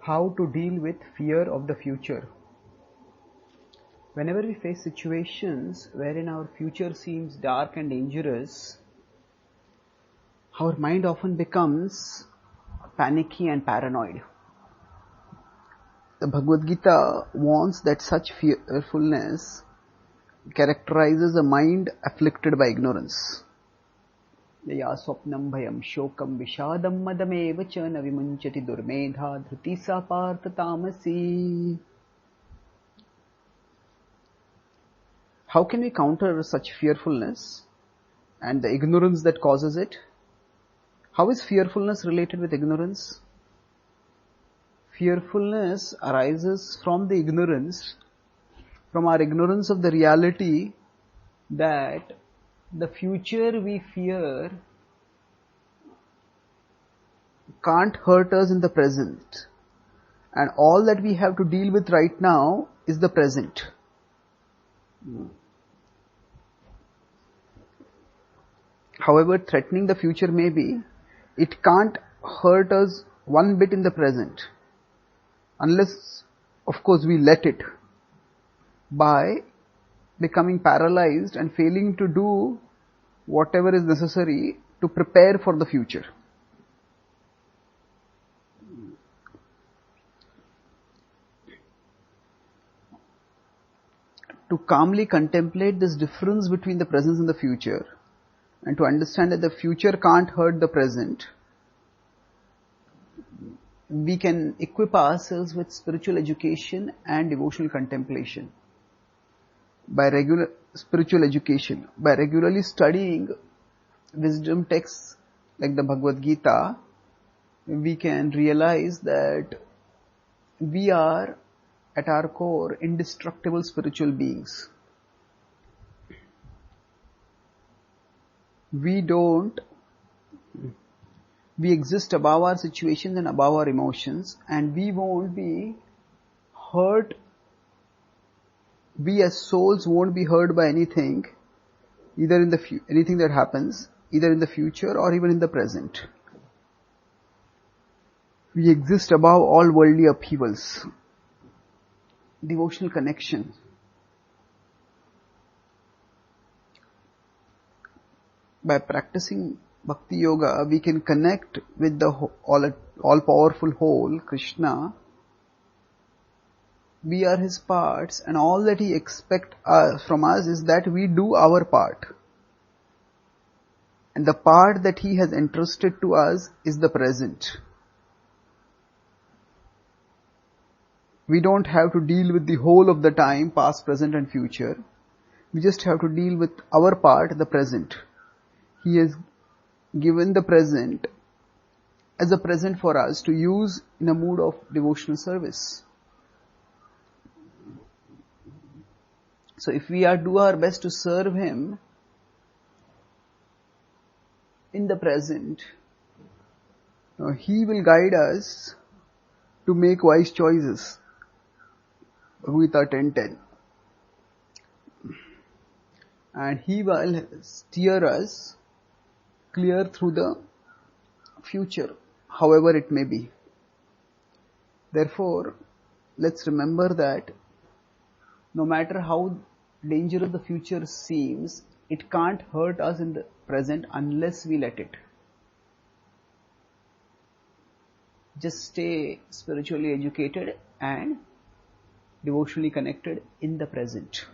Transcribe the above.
how to deal with fear of the future. Whenever we face situations wherein our future seems dark and dangerous, our mind often becomes panicky and paranoid. The Bhagavad Gita warns that such fearfulness characterizes a mind afflicted by ignorance. Yaya swapnam bhayam shokam vishadam madameva cha na vimunchati durmedha dhruti sa partha tamasi. How can we counter such fearfulness and the ignorance that causes it? How is fearfulness related with ignorance? Fearfulness arises from the ignorance, from our ignorance of the reality that the future we fear can't hurt us in the present, and all that we have to deal with right now is the present. However threatening the future may be, it can't hurt us one bit in the present, unless, of course, we let it by becoming paralyzed and failing to do whatever is necessary to prepare for the future. To calmly contemplate this difference between the present and the future, and to understand that the future can't hurt the present, we can equip ourselves with spiritual education and devotional contemplation. By spiritual education, by regularly studying wisdom texts like the Bhagavad Gita, we can realize that we are at our core indestructible spiritual beings. We exist above our situations and above our emotions, and we won't be hurt. We as souls won't be hurt by anything, either in anything that happens, either in the future or even in the present. We exist above all worldly upheavals. Devotional connection. By practicing Bhakti Yoga, we can connect with the all-powerful whole, Krishna. We are His parts, and all that He expects from us is that we do our part. And the part that He has entrusted to us is the present. We don't have to deal with the whole of the time, past, present and future. We just have to deal with our part, the present. He has given the present as a present for us to use in a mood of devotional service. So if we do our best to serve Him in the present, He will guide us to make wise choices. Bhagavad Gita 10:10. And He will steer us clear through the future, however it may be. Therefore, let's remember that no matter how dangerous the future seems, it can't hurt us in the present unless we let it. Just stay spiritually educated and devotionally connected in the present.